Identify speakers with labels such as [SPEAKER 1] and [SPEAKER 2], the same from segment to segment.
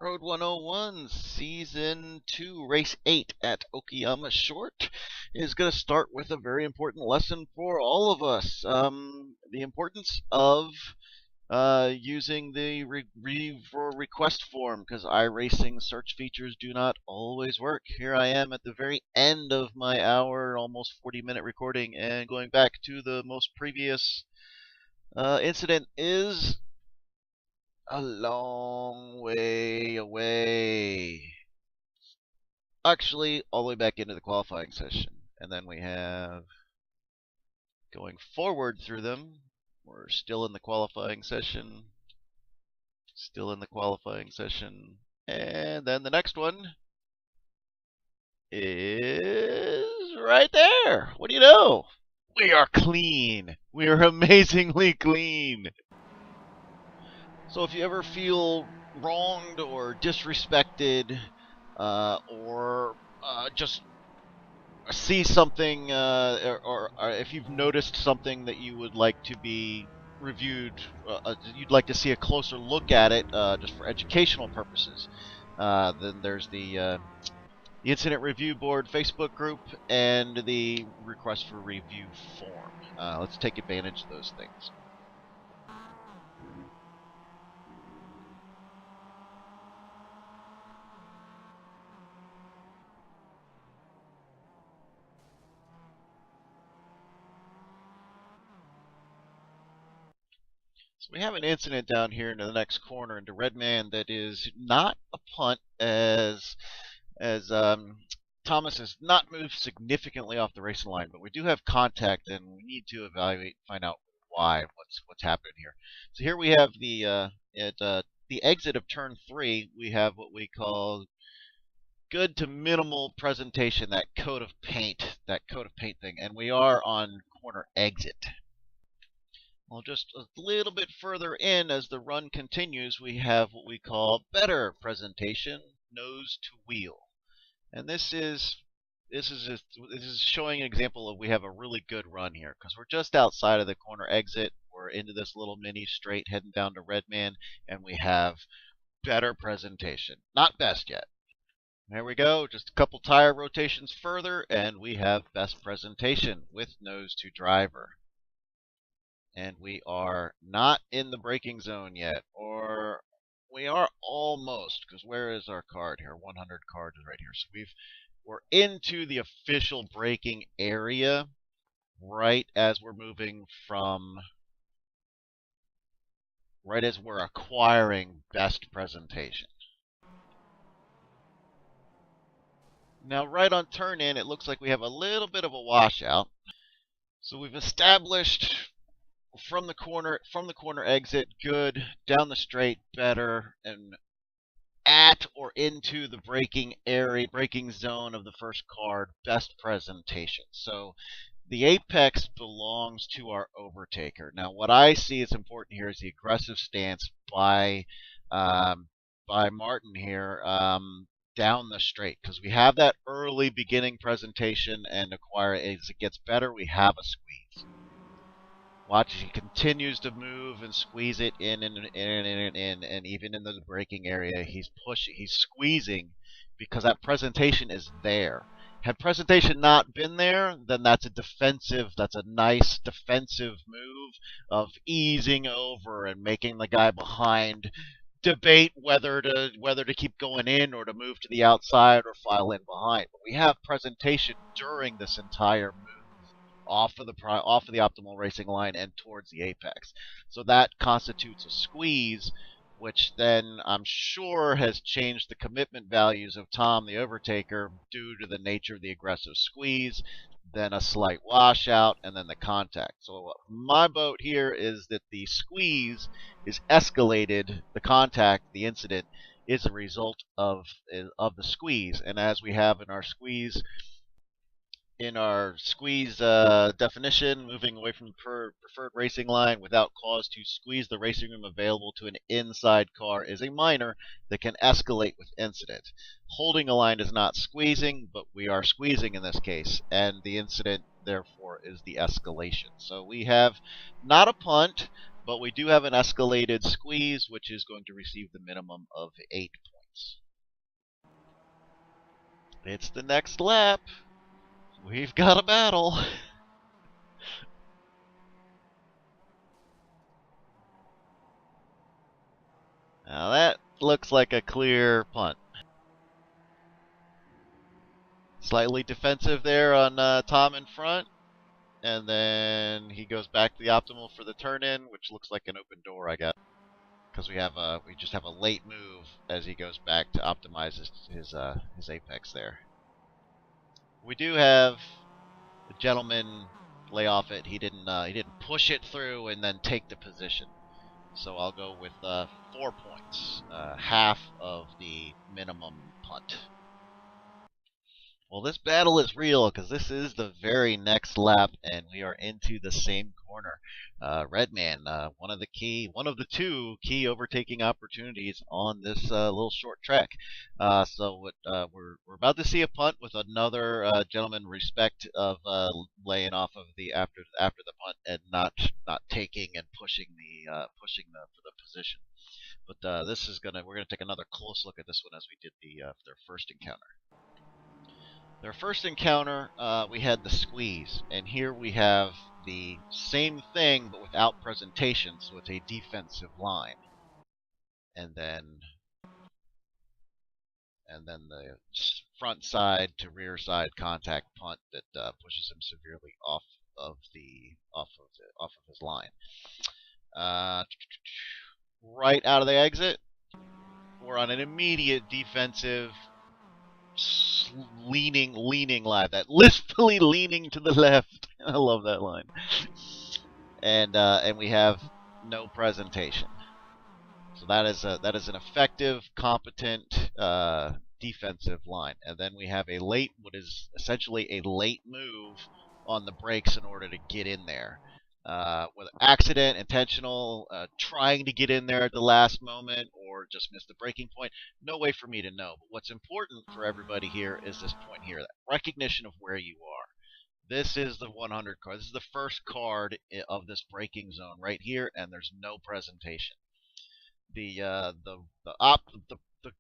[SPEAKER 1] Road 101, Season 2, Race 8 at Okayama Short is going to start with a very important lesson for all of us. The importance of using the request form, because iRacing search features do not always work. Here I am at the very end of my hour, almost 40-minute recording, and going back to the most previous incident is a long way away. Actually, all the way back into the qualifying session. And then we have going forward through them. We're still in the qualifying session. Still in the qualifying session. And then the next one is right there. What do you know? We are clean. We are amazingly clean. So if you ever feel wronged or disrespected, or just see something, or if you've noticed something that you would like to be reviewed, you'd like to see a closer look at it, just for educational purposes, then there's the Incident Review Board Facebook group and the Request for Review form. Let's take advantage of those things. So we have an incident down here into the next corner into Redman that is not a punt, as Thomas has not moved significantly off the racing line, but we do have contact, and we need to evaluate, find out why, what's happening here. So here we have the exit of turn 3. We have what we call good to minimal presentation, that coat of paint thing, and we are on corner exit. Well, just a little bit further in, as the run continues, we have what we call better presentation, nose to wheel. And this is showing an example of we have a really good run here, because we're just outside of the corner exit. We're into this little mini straight heading down to Redman, and we have better presentation. Not best yet. There we go. Just a couple tire rotations further, and we have best presentation with nose to driver. And we are not in the braking zone yet, or we are almost, because where is our card here? 100 card is right here. So we're into the official braking area right as we're moving from, right as we're acquiring best presentation. Now, right on turn in, it looks like we have a little bit of a washout. So we've established from the corner exit, good, down the straight, better, and at or into the braking zone of the first card, best presentation. So the apex belongs to our overtaker. Now, what I see is important here is the aggressive stance by Martin here, down the straight, because we have that early beginning presentation, and acquire as it gets better, we have a squeeze. Watch, he continues to move and squeeze it in and even in the braking area, he's pushing, he's squeezing, because that presentation is there. Had presentation not been there, then that's a nice defensive move of easing over and making the guy behind debate whether to keep going in or to move to the outside or file in behind. But we have presentation during this entire move, off of the optimal racing line and towards the apex. So that constitutes a squeeze, which then I'm sure has changed the commitment values of Tom, the overtaker, due to the nature of the aggressive squeeze, then a slight washout, and then the contact. So my boat here is that the squeeze is escalated, the contact, the incident, is a result of the squeeze. And as we have in our squeeze definition, moving away from the preferred racing line without cause to squeeze the racing room available to an inside car is a minor that can escalate with incident. Holding a line is not squeezing, but we are squeezing in this case, and the incident, therefore, is the escalation. So we have not a punt, but we do have an escalated squeeze, which is going to receive the minimum of 8 points. points. It's the next lap. We've got a battle. Now that looks like a clear punt. Slightly defensive there on Tom in front. And then he goes back to the optimal for the turn-in, which looks like an open door, I guess. Because we just have a late move as he goes back to optimize his apex there. We do have the gentleman lay off it. He didn't push it through and then take the position. So I'll go with 4 points, half of the minimum punt. Well, this battle is real because this is the very next lap, and we are into the same corner. Redman, one of the 2 key overtaking opportunities on this little short track. So we're about to see a punt with another gentleman respect of laying off of the after the punt and not taking and pushing for the position. But we're gonna take another close look at this one as we did their first encounter. Their first encounter, we had the squeeze, and here we have the same thing but without presentation, so it's a defensive line. And then the front side to rear side contact punt that pushes him severely off of his line. Right out of the exit, we're on an immediate defensive leaning line, that lispfully leaning to the left. I love that line. And we have no presentation. So that is an effective, competent defensive line. And then we have what is essentially a late move on the brakes in order to get in there. Whether accident, intentional, trying to get in there at the last moment, or just miss the breaking point, no way for me to know. But what's important for everybody here is this point here, that recognition of where you are. This is the 100 card. This is the first card of this braking zone right here, and there's no presentation. The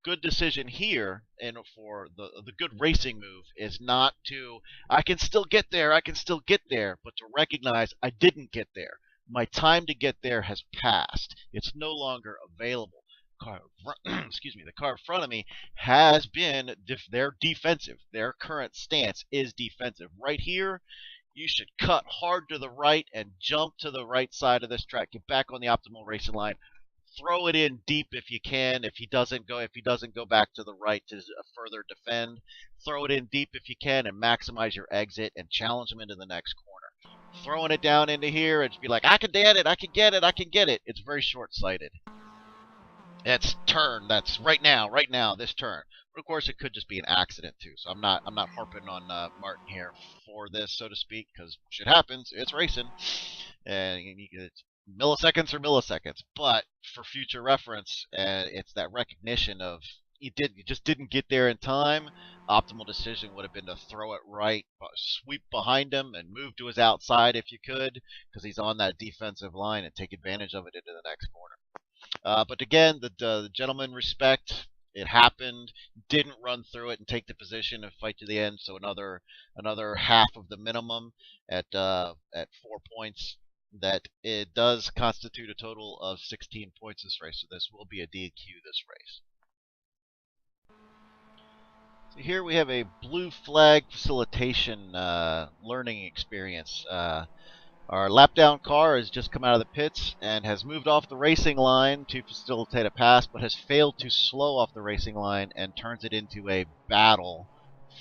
[SPEAKER 1] good decision here, and for the good racing move, is not to, I can still get there, but to recognize I didn't get there. My time to get there has passed. It's no longer available. The car in front of me has been, they're defensive. Their current stance is defensive. Right here, you should cut hard to the right and jump to the right side of this track. Get back on the optimal racing line. Throw it in deep if you can. If he doesn't go back to the right to further defend, throw it in deep if you can and maximize your exit and challenge him into the next corner. Throwing it down into here and just be like, I can get it, I can get it. It's very short-sighted. It's turn. That's right now, this turn. But of course, it could just be an accident too. So I'm not harping on Martin here for this, so to speak, because shit happens. It's racing, and it's milliseconds or milliseconds. But for future reference, it's that recognition of you just didn't get there in time. Optimal decision would have been to throw it right, sweep behind him, and move to his outside if you could, because he's on that defensive line, and take advantage of it into the next corner. But again, the gentleman respect. It happened. Didn't run through it and take the position and fight to the end. So another half of the minimum at 4 points. That it does constitute a total of 16 points this race. So this will be a DQ this race. So here we have a blue flag facilitation learning experience. Our lap-down car has just come out of the pits and has moved off the racing line to facilitate a pass, but has failed to slow off the racing line and turns it into a battle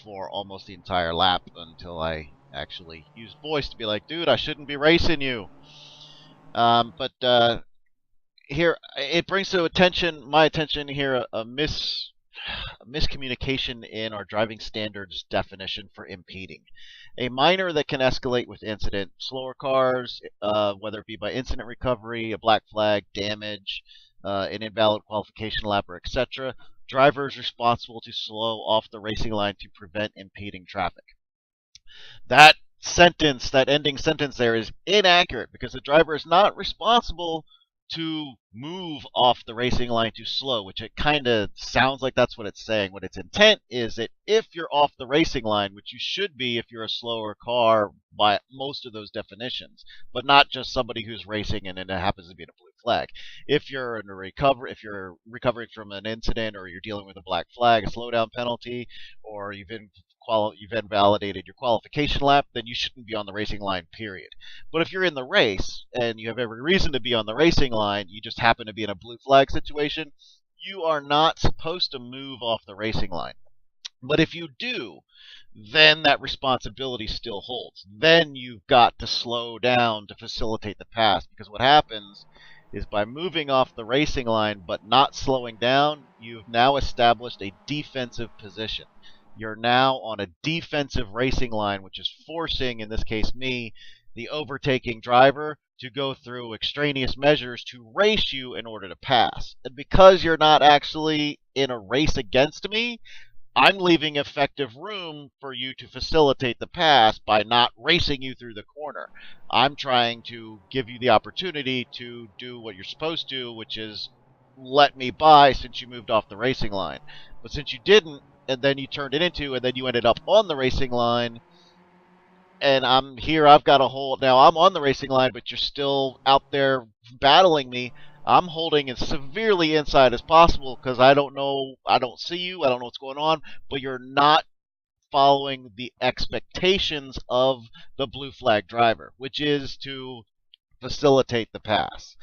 [SPEAKER 1] for almost the entire lap until I actually used voice to be like, dude, I shouldn't be racing you. But here, it brings to my attention here a miscommunication in our driving standards definition for impeding. A minor that can escalate with incident. Slower cars, whether it be by incident recovery, a black flag, damage, an invalid qualification lap, or etc. Driver is responsible to slow off the racing line to prevent impeding traffic. That ending sentence there is inaccurate because the driver is not responsible to move off the racing line too slow, which it kind of sounds like that's what it's saying. What its intent is that if you're off the racing line, which you should be if you're a slower car by most of those definitions, but not just somebody who's racing and it happens to be in a blue flag. If you're in a if you're recovering from an incident, or you're dealing with a black flag, a slowdown penalty, or you've invalidated your qualification lap, then you shouldn't be on the racing line, period. But if you're in the race and you have every reason to be on the racing line, you just happen to be in a blue flag situation, you are not supposed to move off the racing line. But if you do, then that responsibility still holds. Then you've got to slow down to facilitate the pass, because what happens is by moving off the racing line but not slowing down, you've now established a defensive position. You're now on a defensive racing line, which is forcing, in this case me, the overtaking driver, to go through extraneous measures to race you in order to pass. And because you're not actually in a race against me, I'm leaving effective room for you to facilitate the pass by not racing you through the corner. I'm trying to give you the opportunity to do what you're supposed to, which is let me by since you moved off the racing line. But since you didn't, and then you turned it into, and then you ended up on the racing line, and I'm here, I've got a hold. Now I'm on the racing line, but you're still out there battling me. I'm holding as severely inside as possible because I don't know, I don't see you, I don't know what's going on, but you're not following the expectations of the blue flag driver, which is to facilitate the pass.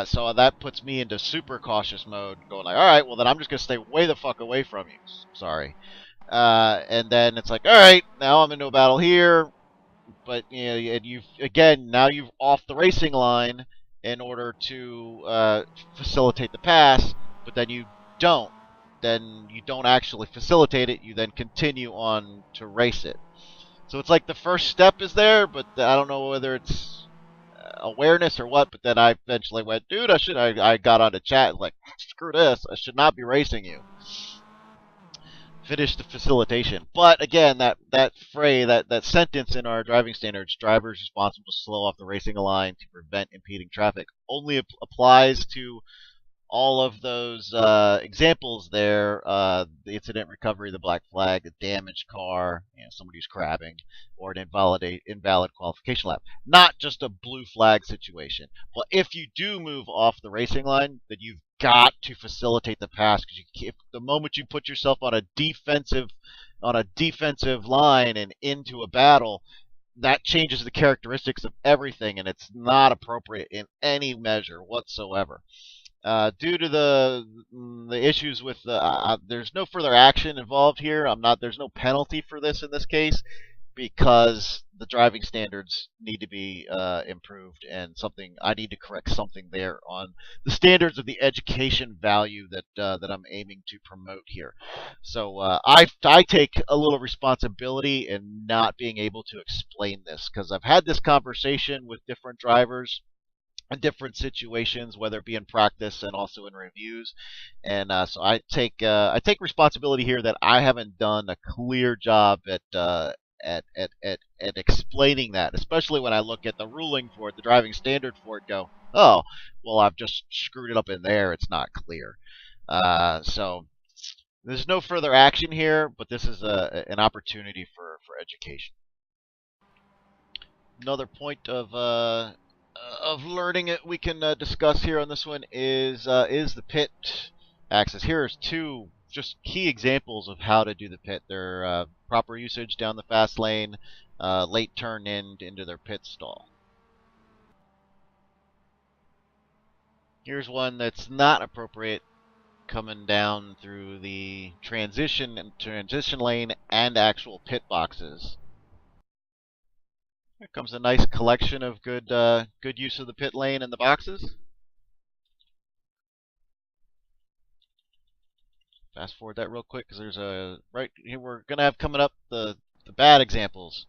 [SPEAKER 1] So that puts me into super cautious mode, going like, all right, well then I'm just gonna stay way the fuck away from you. Sorry. And then it's like, all right, now I'm into a battle here, but you know, and now you've off the racing line in order to facilitate the pass, but then you don't. Then you don't actually facilitate it. You then continue on to race it. So it's like the first step is there, but I don't know whether it's awareness or what. But then I eventually went, dude, I got on the chat like, screw this, I should not be racing you. Finish the facilitation. But again, that sentence in our driving standards, drivers responsible to slow off the racing line to prevent impeding traffic, only applies to all of those examples there, the incident recovery, the black flag, the damaged car, somebody who's crabbing, or an invalid qualification lap. Not just a blue flag situation. But if you do move off the racing line, then you've got to facilitate the pass, because the moment you put yourself on a defensive line and into a battle, that changes the characteristics of everything, and it's not appropriate in any measure whatsoever. Due to the issues with there's no further action involved here. There's no penalty for this in this case, because the driving standards need to be improved, and I need to correct something there on the standards of the education value that I'm aiming to promote here. So I take a little responsibility in not being able to explain this, because I've had this conversation with different drivers in different situations, whether it be in practice and also in reviews, and so I take responsibility here that I haven't done a clear job at explaining that, especially when I look at the ruling for it, the driving standard for it. Go, oh, well, I've just screwed it up in there. It's not clear. So there's no further action here, but this is an opportunity for education. Another point of learning it we can discuss here on this one is the pit axis. Here's two just key examples of how to do the pit. Their proper usage down the fast lane, late turn into their pit stall. Here's one that's not appropriate, coming down through the transition lane and actual pit boxes. Here comes a nice collection of good use of the pit lane and the boxes. Fast forward that real quick, because there's right here we're gonna have coming up the bad examples.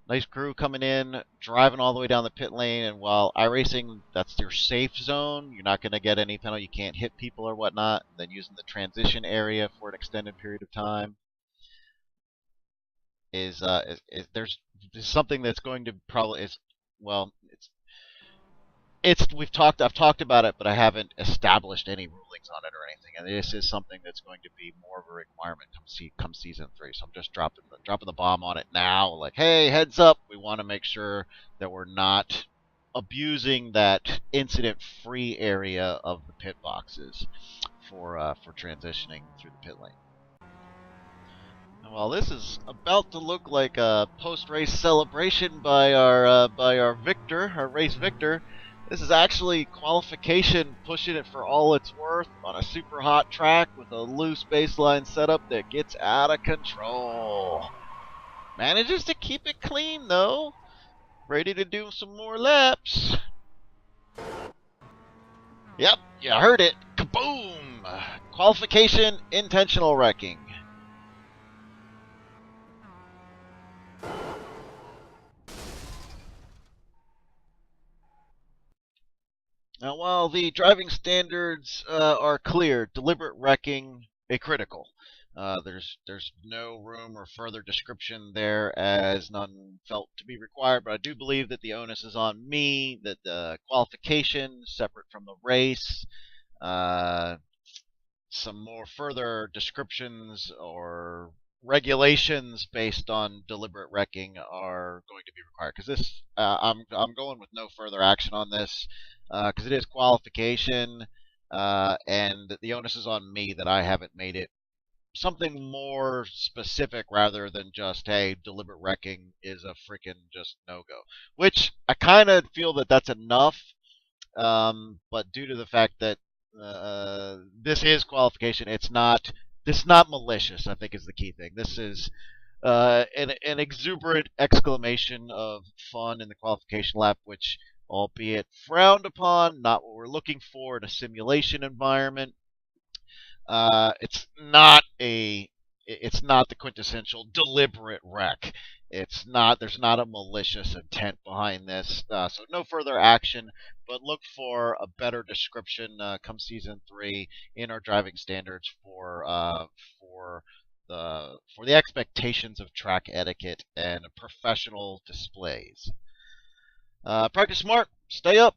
[SPEAKER 1] Nice crew coming in, driving all the way down the pit lane, and while iRacing, that's your safe zone. You're not gonna get any penalty. You can't hit people or whatnot. Then using the transition area for an extended period of time is there's something that's going to probably it's I've talked about it, but I haven't established any rulings on it or anything. And this is something that's going to be more of a requirement come season 3. So I'm just dropping the bomb on it now. Like, hey, heads up, we want to make sure that we're not abusing that incident-free area of the pit boxes for transitioning through the pit lane. Well, this is about to look like a post-race celebration by our victor, our race victor. This is actually qualification pushing it for all it's worth on a super hot track with a loose baseline setup that gets out of control. Manages to keep it clean though. Ready to do some more laps. Yep, you heard it. Kaboom! Qualification intentional wrecking. Now, while the driving standards are clear, deliberate wrecking a critical. There's no room or further description there, as none felt to be required. But I do believe that the onus is on me. That the qualification, separate from the race, some more further descriptions or regulations based on deliberate wrecking are going to be required. Because this, I'm going with no further action on this because it is qualification, and the onus is on me that I haven't made it something more specific rather than just, hey, deliberate wrecking is a freaking just no-go. Which I kind of feel that that's enough, but due to the fact that this is qualification, it's not. This is not malicious, I think, is the key thing. This is an exuberant exclamation of fun in the qualification lap, which, albeit frowned upon, not what we're looking for in a simulation environment. It's not the quintessential deliberate wreck. It's not. There's not a malicious intent behind this. So no further action, but look for a better description come season 3 in our driving standards for the expectations of track etiquette and professional displays. Practice smart. Stay up.